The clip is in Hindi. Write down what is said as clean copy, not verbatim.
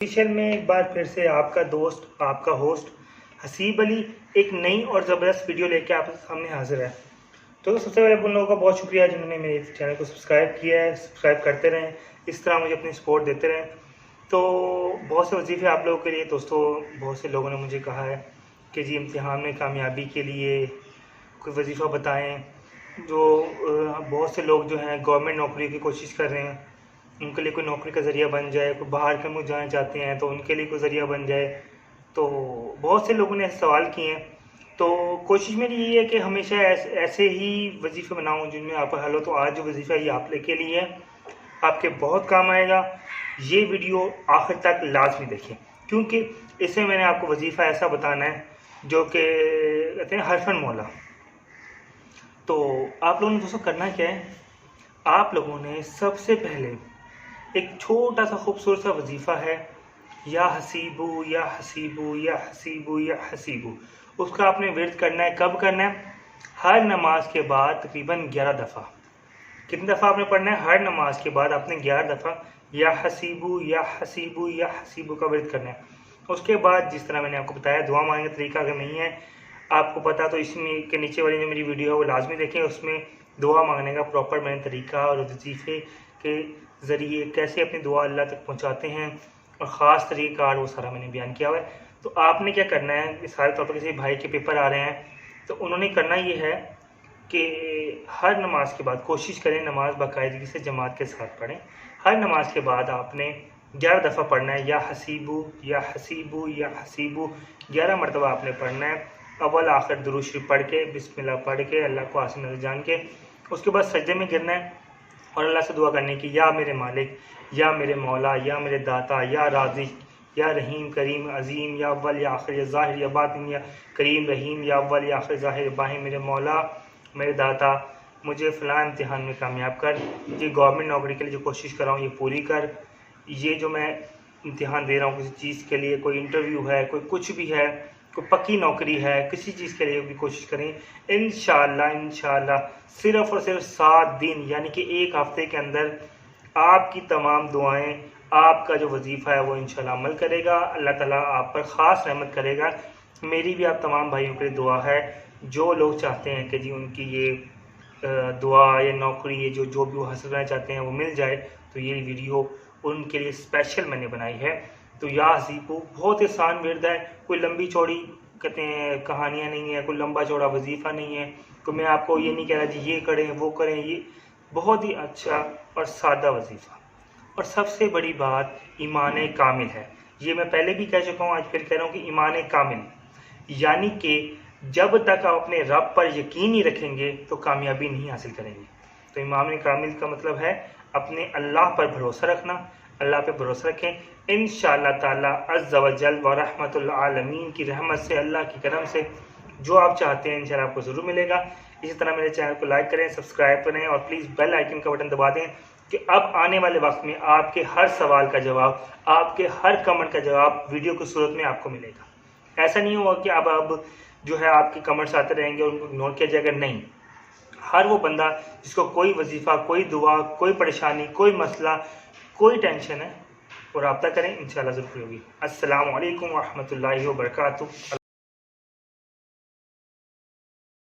ऑफिशियल में एक बार फिर से आपका दोस्त आपका होस्ट हसीब अली एक नई और ज़बरदस्त वीडियो लेके आपके सामने हाजिर है। तो सबसे पहले उन लोगों का बहुत शुक्रिया जिन्होंने मेरे चैनल को सब्सक्राइब किया है। सब्सक्राइब करते रहें, इस तरह मुझे अपनी सपोर्ट देते रहें। तो बहुत से वजीफ़े आप लोगों के लिए दोस्तों, बहुत से लोगों ने मुझे कहा है कि जी इम्तिहान में कामयाबी के लिए कोई वजीफ़ा बताएँ। जो बहुत से लोग जो हैं गवर्नमेंट नौकरी की कोशिश कर रहे हैं, उनके लिए कोई नौकरी का ज़रिया बन जाए, कोई बाहर के मुल्क जाना चाहते हैं तो उनके लिए कोई ज़रिया बन जाए। तो बहुत से लोगों ने सवाल किए हैं। तो कोशिश मेरी यही है कि हमेशा ऐसे ही वजीफ़े बनाऊँ जिनमें आप हल हो। तो आज जो वजीफ़ा ये आप लेके लिए है, आपके बहुत काम आएगा। ये वीडियो आखिर तक लाजमी देखें, क्योंकि इसमें मैंने आपको वजीफ़ा ऐसा बताना है जो कि कहते हैं हरफन मौला। तो आप लोगों ने दोस्तों करना क्या है, आप लोगों ने सबसे पहले एक छोटा सा खूबसूरत सा वजीफ़ा है, या हसीबू या हसीबू या हसीबू या हसीबू। उसका आपने विर्द करना है। कब करना है? हर नमाज के बाद तकरीबन 11 दफ़ा। कितनी दफ़ा आपने पढ़ना है? हर नमाज के बाद आपने 11 दफ़ा या हसीबू या हसीबू या हसीबू का विर्द करना है। उसके बाद जिस तरह मैंने आपको बताया, दुआ मांगने का तरीका अगर नहीं है आपको पता तो इसमें के नीचे वाली जो मेरी वीडियो है वो लाजमी देखें। उसमें दुआ मांगने का प्रॉपर मैंने तरीका और वजीफ़े के ज़रिए कैसे अपनी दुआ अल्लाह तक पहुंचाते हैं और ख़ास तरीक़ार वो सारा मैंने बयान किया हुआ है। तो आपने क्या करना है, मिसाल तौर पर किसी भाई के पेपर आ रहे हैं तो उन्होंने करना ये है कि हर नमाज के बाद कोशिश करें नमाज बाकायदगी से जमात के साथ पढ़ें। हर नमाज के बाद आपने 11 दफ़ा पढ़ना है, या हसीबू या हसीबू या हसीबू। 11 मरतबा आपने पढ़ना है, अव्वल आखिर दुरूद शरीफ पढ़ के, बिस्मिल्लाह पढ़ के, अल्लाह को आसिम नज़र जान के। उसके बाद सजदे में गिरना है और अल्लाह से दुआ करने की, या मेरे मालिक, या मेरे मौला, या मेरे दाता, या राज़िक, या रहीम करीम अज़ीम, या अव्वल या आखिर या ज़ाहिर या बातिन, या करीम रहीम, या अव्वल या आखिर ज़ाहिर बाहिर, मेरे मौला मेरे दाता मुझे फ़लाँ इम्तिहान में कामयाब कर। ये गवर्नमेंट नौकरी के लिए जो कोशिश कर रहा हूँ ये पूरी कर। ये जो मैं इम्तिहान दे रहा हूँ किसी चीज़ के लिए, कोई इंटरव्यू है, कोई कुछ भी है, कोई पक्की नौकरी है, किसी चीज़ के लिए भी कोशिश करें। इंशाअल्लाह सिर्फ़ और सिर्फ 7 दिन यानी कि 1 हफ़्ते के अंदर आपकी तमाम दुआएं, आपका जो वजीफ़ा है वो इंशाअल्लाह अमल करेगा। अल्लाह ताला आप पर ख़ास रहमत करेगा। मेरी भी आप तमाम भाइयों के लिए दुआ है, जो लोग चाहते हैं कि जी उनकी ये दुआ, ये नौकरी, ये जो भी वो हासिल करना चाहते हैं वो मिल जाए, तो ये वीडियो उनके लिए स्पेशल मैंने बनाई है। तो या हसीबू बहुत आसान विर्द है, कोई लंबी चौड़ी कहते हैं कहानियाँ नहीं है, कोई लंबा चौड़ा वजीफ़ा नहीं है। तो मैं आपको ये नहीं कह रहा जी ये करें वो करें, ये बहुत ही अच्छा और सादा वजीफ़ा। और सबसे बड़ी बात ईमान कामिल है। ये मैं पहले भी कह चुका हूँ, आज फिर कह रहा हूँ कि ईमान कामिल यानी कि जब तक आप अपने रब पर यकीन नहीं रखेंगे तो कामयाबी नहीं हासिल करेंगे। तो ईमान कामिल का मतलब है अपने अल्लाह पर भरोसा रखना। अल्लाह पे भरोसा रखें, इंशाअल्लाह ताला अज़्ज़ व जल व रहमतुल आलमीन की रहमत से, अल्लाह की करम से जो आप चाहते हैं इंशाअल्लाह आपको ज़रूर मिलेगा। इसी तरह मेरे चैनल को लाइक करें, सब्सक्राइब करें और प्लीज़ बेल आइकन का बटन दबा दें कि अब आने वाले वक्त में आपके हर सवाल का जवाब, आपके हर कमेंट का जवाब वीडियो की सूरत में आपको मिलेगा। ऐसा नहीं होगा कि अब जो है आपके कमेंट्स आते रहेंगे और उनको इग्नोर किया जाएगा, नहीं। हर वो बंदा जिसको कोई वजीफ़ा, कोई दुआ, कोई परेशानी, कोई मसला, कोई टेंशन है, और रब्ता करें, इंशाअल्लाह ज़रूर होगी। अस्सलामु अलैकुम व रहमतुल्लाहि व बरकातुहू।